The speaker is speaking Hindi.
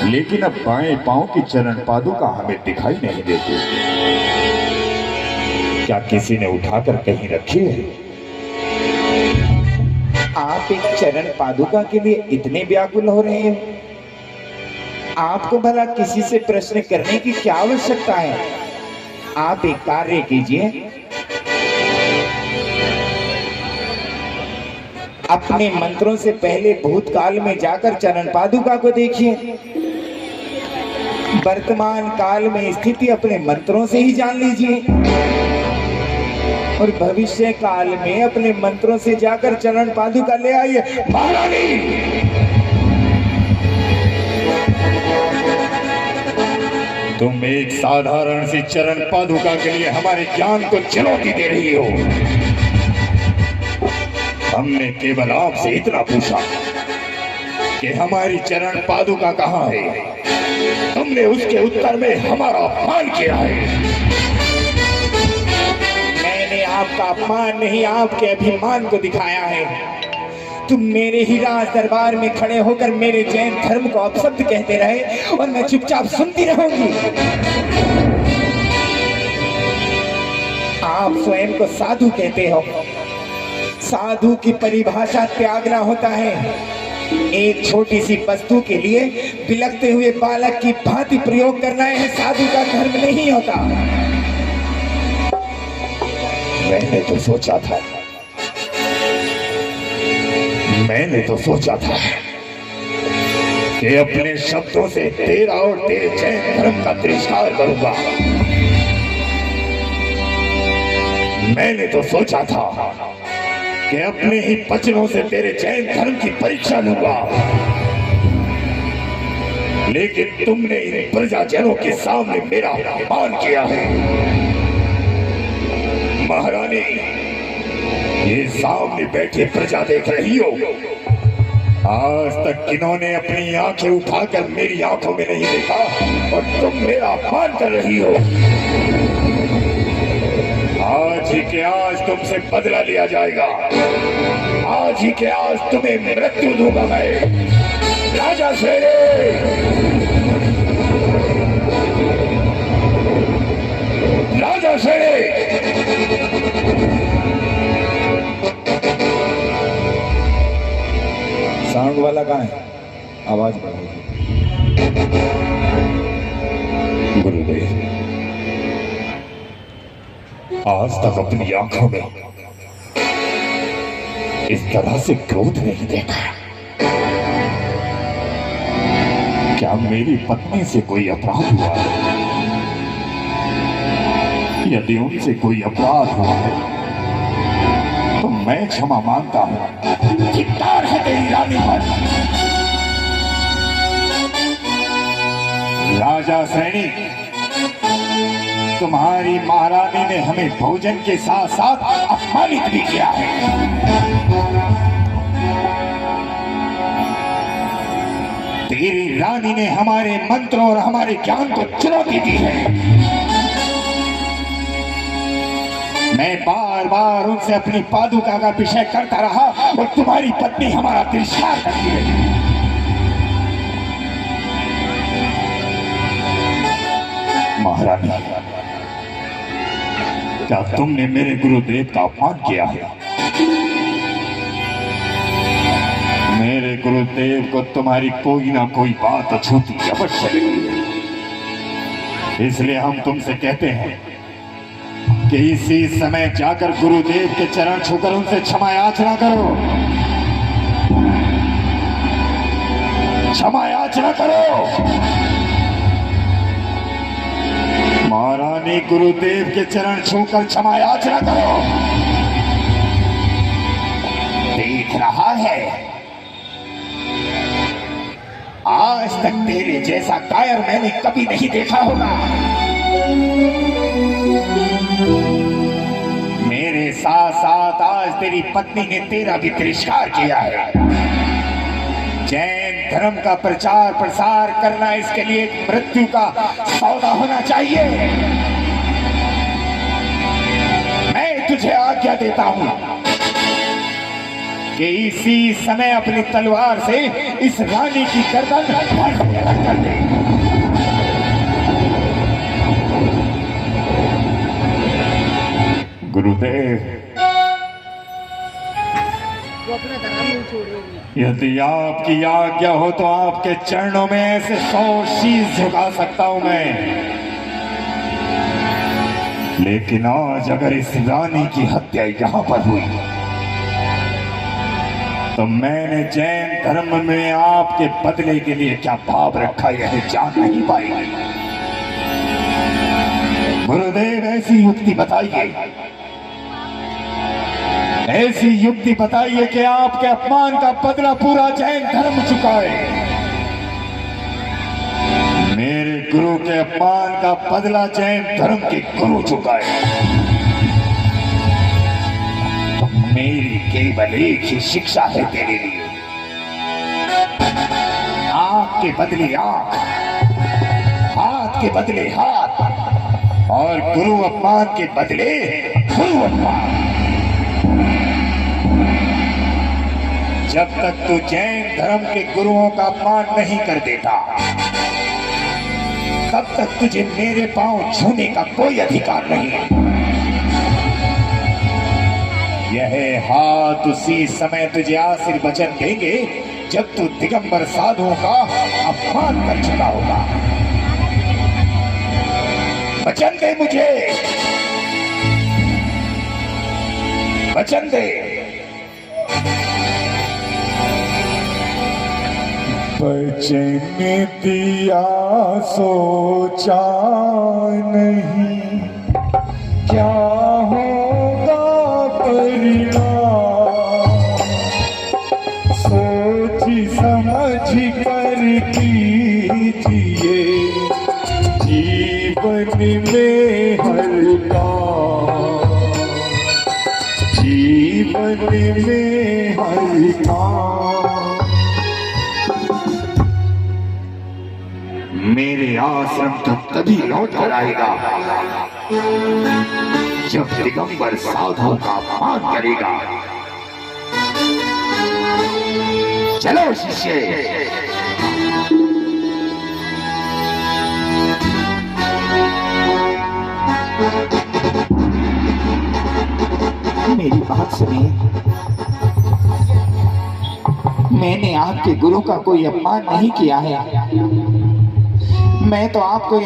लेकिन अब बाएं पांव की चरण पादुका हमें दिखाई नहीं देती। क्या किसी ने उठाकर कहीं रखी है? आप एक चरण पादुका के लिए इतने व्याकुल हो रहे हैं? आपको भला किसी से प्रश्न करने की क्या आवश्यकता है? आप एक कार्य कीजिए, अपने मंत्रों से पहले भूतकाल में जाकर चरण पादुका को देखिए। वर्तमान काल में स्थिति अपने मंत्रों से ही जान लीजिए और भविष्य काल में अपने मंत्रों से जाकर चरण पादुका ले आइए। महारानी, तुम एक साधारण सी चरण पादुका के लिए हमारे ज्ञान को चुनौती दे रही हो। हमने केवल आपसे इतना पूछा कि हमारी चरण पादुका कहाँ है। तुमने उसके उत्तर में हमारा अपमान किया है। मैंने आपका अपमान नहीं, आपके अभिमान को दिखाया है। तुम मेरे ही राज दरबार में खड़े होकर मेरे जैन धर्म को अपशब्द कहते रहे और मैं चुपचाप सुनती रहूंगी। आप स्वयं को साधु कहते हो। साधु की परिभाषा त्यागना होता है। एक छोटी सी वस्तु के लिए बिलखते हुए बालक की भांति प्रयोग करना है साधु का धर्म नहीं होता। मैंने तो सोचा था कि अपने शब्दों से तेरा और तेरे जैन धर्म का तिरस्कार करूंगा। मैंने तो सोचा था कि अपने ही वचनों से तेरे जैन धर्म की परीक्षा लूंगा। लेकिन तुमने इन प्रजाजनों के सामने मेरा अपमान किया है। महारानी, ये सामने बैठे प्रजा देख रही हो। आज तक किन्होंने अपनी आंखें उठाकर मेरी आंखों में नहीं देखा और तुम मेरा अपमान कर रही हो। आज ही के आज तुमसे बदला लिया जाएगा। आज ही के आज तुम्हें मृत्यु दूंगा मैं। राजा शेरे, राजा शेरे। साउंड वाला कहाँ है? आवाज बढ़ाइए। गुरुदेव, आज तक अपनी आंखों में इस तरह से क्रोध नहीं देखा। क्या मेरी पत्नी से कोई अपराध हुआ है? यदि उनसे कोई अपराध हुआ है तो मैं क्षमा मांगता हूं। धिक्कार है तेरी रानी पर। राजा सैनिक, तुम्हारी महारानी ने हमें भोजन के साथ साथ अपमानित भी किया है। तेरी रानी ने हमारे मंत्रों और हमारे ज्ञान को चुनौती दी है। मैं बार बार उनसे अपनी पादुका का विषय करता रहा और तुम्हारी पत्नी हमारा तिरस्कार करती रही। महारानी, क्या तुमने मेरे गुरुदेव का अपमान किया है? मेरे गुरुदेव को तुम्हारी कोई ना कोई बात अछूती अवश्य लगी है। इसलिए हम तुमसे कहते हैं कि इसी समय जाकर गुरुदेव के चरण छूकर उनसे क्षमा याचना करो। क्षमा याचना करो। महारानी, गुरुदेव के चरण छूकर क्षमा याचना करो। देख रहा है, आज तक तेरे जैसा कायर मैंने कभी नहीं देखा होगा। मेरे साथ साथ आज तेरी पत्नी ने तेरा भी तिरस्कार किया है। जैन धर्म का प्रचार प्रसार करना, इसके लिए एक मृत्यु का सौदा होना चाहिए। मैं तुझे आज्ञा देता हूं कि इसी समय अपनी तलवार से इस रानी की गर्दन अलग कर दे। गुरुदेव, यदि आपकी आज्ञा हो तो आपके चरणों में ऐसे 100 शीश झुका सकता हूं मैं, लेकिन आज अगर इस रानी की हत्या यहां पर हुई तो मैंने जैन धर्म में आपके बदले के लिए क्या भाव रखा यह जान नहीं पाएगी। गुरुदेव, ऐसी युक्ति बताइए, ऐसी युक्ति बताइए कि आपके अपमान का बदला पूरा जैन धर्म चुकाए। मेरे गुरु के अपमान का बदला जैन धर्म के गुरु चुकाए। मेरी केवल एक ही शिक्षा है तेरे लिए, आंख के बदले आंख, हाथ के बदले हाथ, और गुरु अपमान के बदले गुरु अपमान। जब तक तू जैन धर्म के गुरुओं का अपमान नहीं कर देता तब तक तुझे मेरे पांव छूने का कोई अधिकार नहीं है। यह हाथ उसी समय तुझे आशीर्वचन देंगे जब तू दिगंबर साधुओं का अपमान कर चुका होगा। वचन दे मुझे, वचन दे। वचन दिया सोचा नहीं क्या होगा परिणाम, सोच समझ कर कीजिए जीवन में हर काम, जीवन में हर काम। मेरे आश्रम तक तभी लौट कर आएगा जब दिगंबर साधुओं का अपमान करेगा। चलो शिष्य। मेरी बात सुनिए, मैंने आपके गुरु का कोई अपमान नहीं किया है। मैं तो आपको